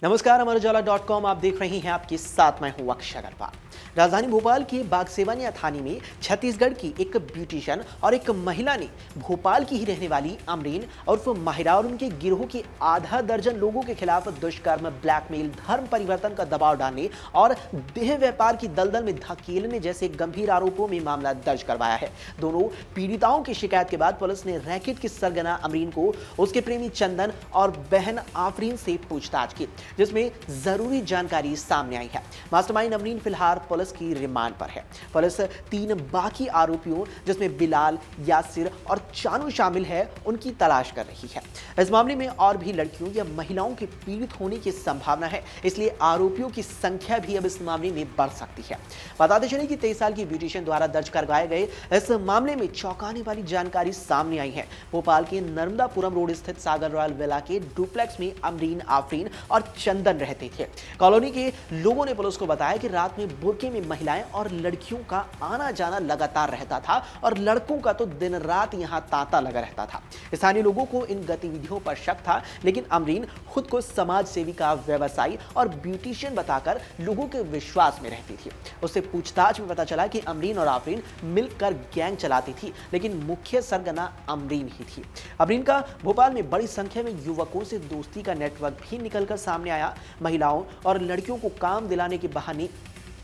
नमस्कार, अमर उजाला.com आप देख रहे हैं। आपके साथ मैं हूं अक्षय अग्रवाल। राजधानी भोपाल के बागसेवानिया थाने में छत्तीसगढ़ की एक ब्यूटिशियन और एक महिला ने भोपाल की ही रहने वाली अमरीन उर्फ माहिरा और उनके गिरोह के आधा दर्जन लोगों के खिलाफ दुष्कर्म, ब्लैकमेल, धर्म परिवर्तन का दबाव डालने और देह व्यापार की दलदल में धकेलने जैसे गंभीर आरोपों में मामला दर्ज करवाया है। दोनों पीड़िताओं की शिकायत के बाद पुलिस ने रैकेट की सरगना अमरीन को उसके प्रेमी चंदन और बहन आफरीन से पूछताछ की, जिसमें जरूरी जानकारी सामने आई है। मास्टरमाइंड अमरीन फिलहाल पुलिस की रिमांड पर है। पुलिस 3 बाकी आरोपियों जिसमें बिलाल, यासिर और चानू शामिल है, उनकी तलाश कर रही है। इस मामले में और भी लड़कियों या महिलाओं के पीड़ित होने की संभावना है, इसलिए आरोपियों की संख्या भी अब इस मामले में बढ़ सकती है। बताते चले कि 23 साल की ब्यूटिशियन द्वारा दर्ज करवाए गए इस मामले में चौंकाने वाली जानकारी सामने आई है। भोपाल के नर्मदापुरम रोड स्थित सागर रॉयल विला के डुप्लेक्स में अमरीन, आफरीन और चंदन रहते थे। कॉलोनी के लोगों ने पुलिस को बताया कि रात में बुर्के में महिलाएं और लड़कियों का आना जाना लगातार रहता था और लड़कों का तो दिन रात यहां तांता लगा रहता था। स्थानीय लोगों को इन गतिविधियों पर शक था, लेकिन अमरीन खुद को समाज सेविका, व्यवसायी और ब्यूटिशियन बताकर लोगों के विश्वास में रहती थी। उससे पूछताछ में पता चला कि अमरीन और आफरीन मिलकर गैंग चलाती थी, लेकिन मुख्य सरगना अमरीन ही थी। अमरीन का भोपाल में बड़ी संख्या में युवकों से दोस्ती का नेटवर्क भी निकलकर सामने आया। महिलाओं और लड़कियों को काम दिलाने के बहाने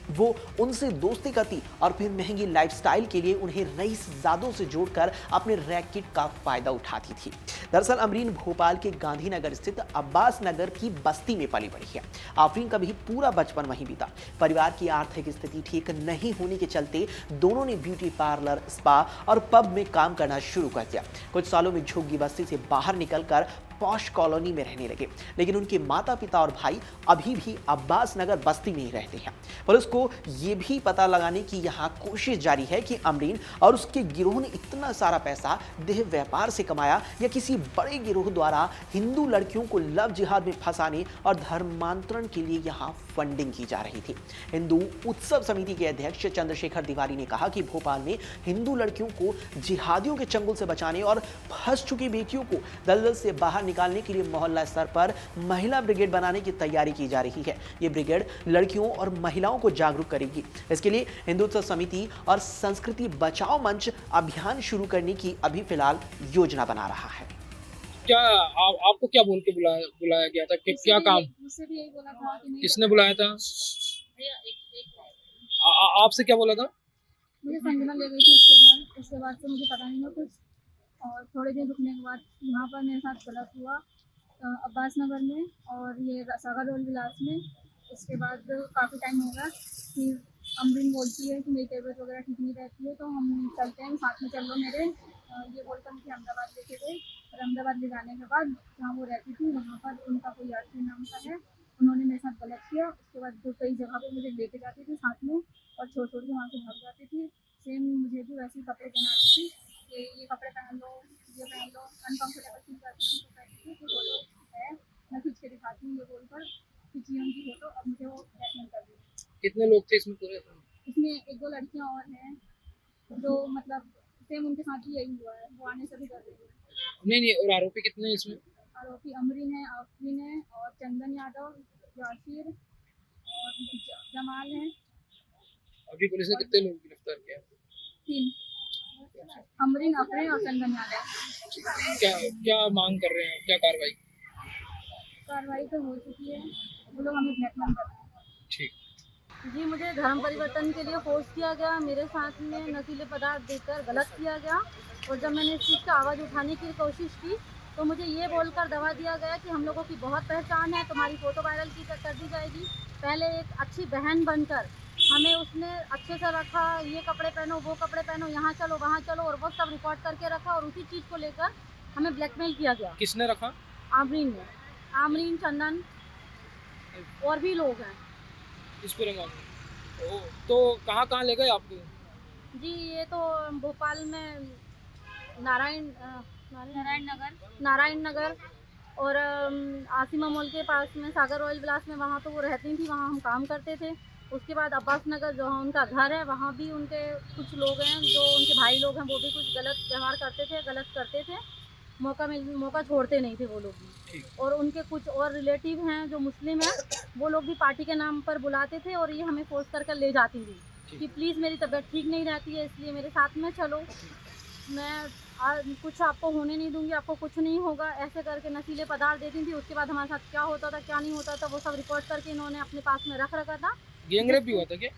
वो उनसे दोस्ती करती और फिर महंगी लाइफस्टाइल के लिए उन्हें रईसजादों से जोड़कर अपने रैकेट का फायदा उठाती थी। दरअसल अमरीन भोपाल के गांधीनगर स्थित अब्बास नगर की बस्ती में पली बड़ी है। आफरीन का भी पूरा बचपन वहीं बीता। परिवार की आर्थिक स्थिति ठीक नहीं होने के चलते दोनों ने ब्यूटी पार्लर, स्पा और पब में काम करना शुरू कर दिया। कुछ सालों में झुग्गी बस्ती से बाहर निकलकर पॉश कॉलोनी में रहने लगे, लेकिन उनके माता पिता और भाई अभी भी अब्बास नगर बस्ती में ही रहते हैं। पुलिस को यह भी पता लगाने की यहाँ कोशिश जारी है कि अमरीन और उसके गिरोह ने इतना सारा पैसा देह व्यापार से कमाया या किसी बड़े गिरोह द्वारा हिंदू लड़कियों को लव जिहाद में फंसाने और धर्मांतरण के लिए यहाँ फंडिंग की जा रही थी। हिंदू उत्सव समिति के अध्यक्ष चंद्रशेखर तिवारी ने कहा कि भोपाल में हिंदू लड़कियों को जिहादियों के चंगुल से बचाने और फंस चुकी बेटियों को दलदल से बाहर निकालने के लिए मोहल्ला स्तर पर महिला ब्रिगेड बनाने की तैयारी की जा रही है। ये ब्रिगेड लड़कियों और महिलाओं को जागरूक करेगी। इसके लिए हिंदुत्व समिति और संस्कृति बचाओ मंच अभियान शुरू करने की अभी फिलहाल योजना बना रहा है। क्या आपको क्या बोल के बुलाया गया था कि क्या काम? मुझसे भी यही बोला था कि किसने बुलाया था? आपसे क्या बोला था? मुझे संजना ले गई थी उसके बाद से मुझे पता नहीं है कुछ। और थोड़े दिन रुकने के बाद यहाँ पर मेरे साथ गलत हुआ अब्बास नगर में और ये सागर रोल विलास में। उसके बाद काफ़ी टाइम हो गया कि अमरीन बोलती है कि मेरी तबीयत वगैरह ठीक नहीं रहती है, तो हम चलते हैं, साथ में चल लो मेरे। ये बोलकर मुझे अहमदाबाद लेके गए और अहमदाबाद ले जाने के बाद जहाँ वो रहती थी वहाँ पर उनका कोई यात्री नाम का है, उन्होंने मेरे साथ गलत किया। उसके बाद जो कई जगह पे मुझे लेके जाती थी साथ में और छोड़ छोड़ के वहाँ से भाग जाती थी। सेम मुझे भी वैसे ही कपड़े पहनाती थी कि ये कपड़े पहन लो, ये पहन लो, अनकम्फर्टेबल फील करती थी तो कहती थी कि फोटो है, मैं खींच के दिखाती हूँ, ये बोलकर खींची उनकी फोटो। अब मुझे वो ब्लैकमेल कर दी। कितने लोग थे इसमें पूरे? इसमें 1-2 लड़कियाँ और हैं जो मतलब सेम उनके साथ भी यही हुआ है, वो आने से भी डर रही है। नहीं, और आरोपी कितने हैं इसमें? आरोपी अमरीन है, आफरीन है और चंदन यादव, यासिर और जमाल है। अभी पुलिस ने कितने लोग गिरफ्तार किया? 3, अमरीन, आफरीन और चंदन यादव। क्या क्या मांग कर रहे हैं? क्या कार्रवाई तो हो चुकी है, वो लोग हमें ब्लैकमेल कर रहे हैं। ठीक। जी, मुझे धर्म परिवर्तन के लिए फोर्स किया गया, मेरे साथ में नशीले पदार्थ देकर गलत किया गया और जब मैंने इस चीज़ की आवाज़ उठाने की कोशिश की तो मुझे ये बोलकर दबा दिया गया कि हम लोगों की बहुत पहचान है, तुम्हारी फ़ोटो वायरल कर दी जाएगी। पहले एक अच्छी बहन बनकर हमें उसने अच्छे से रखा, ये कपड़े पहनो, वो कपड़े पहनो, यहाँ चलो, वहाँ चलो, और वो सब रिकॉर्ड करके रखा और उसी चीज़ को लेकर हमें ब्लैकमेल किया गया। किसने रखा? आमरीन ने, आमरीन, चंदन और भी लोग हैं। इस पूरे मामले तो कहाँ ले गए आपको? जी, ये तो भोपाल में नारायण नगर और आसिमा मॉल के पास में सागर रॉयल विलास में, वहाँ तो वो रहती थी, वहाँ हम काम करते थे। उसके बाद अब्बास नगर जो उनका घर है, वहाँ भी उनके कुछ लोग हैं जो उनके भाई लोग हैं, वो भी कुछ गलत व्यवहार करते थे, गलत करते थे। मौका छोड़ते नहीं थे वो लोग भी। ठीक। और उनके कुछ और रिलेटिव हैं जो मुस्लिम हैं, वो लोग भी पार्टी के नाम पर बुलाते थे और ये हमें फोर्स कर ले जाती थी कि प्लीज़ मेरी तबीयत ठीक नहीं रहती है, इसलिए मेरे साथ में चलो, मैं कुछ आपको होने नहीं दूंगी, आपको कुछ नहीं होगा, ऐसे करके नशीले पदार्थ देती थी। उसके बाद हमारे साथ क्या होता था क्या नहीं होता था वो सब रिकॉर्ड करके इन्होंने अपने पास में रख रखा था। गैंगरेप भी हुआ था क्या?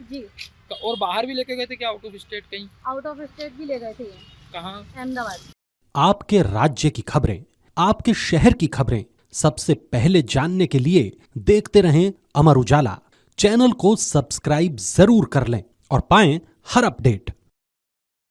जी, और बाहर भी लेके गए थे क्या, आउट ऑफ स्टेट कहीं? आउट ऑफ स्टेट भी ले गए थे ये, कहाँ? अहमदाबाद। आपके राज्य की खबरें, आपके शहर की खबरें सबसे पहले जानने के लिए देखते रहें अमर उजाला। चैनल को सब्सक्राइब जरूर कर लें और पाएं हर अपडेट।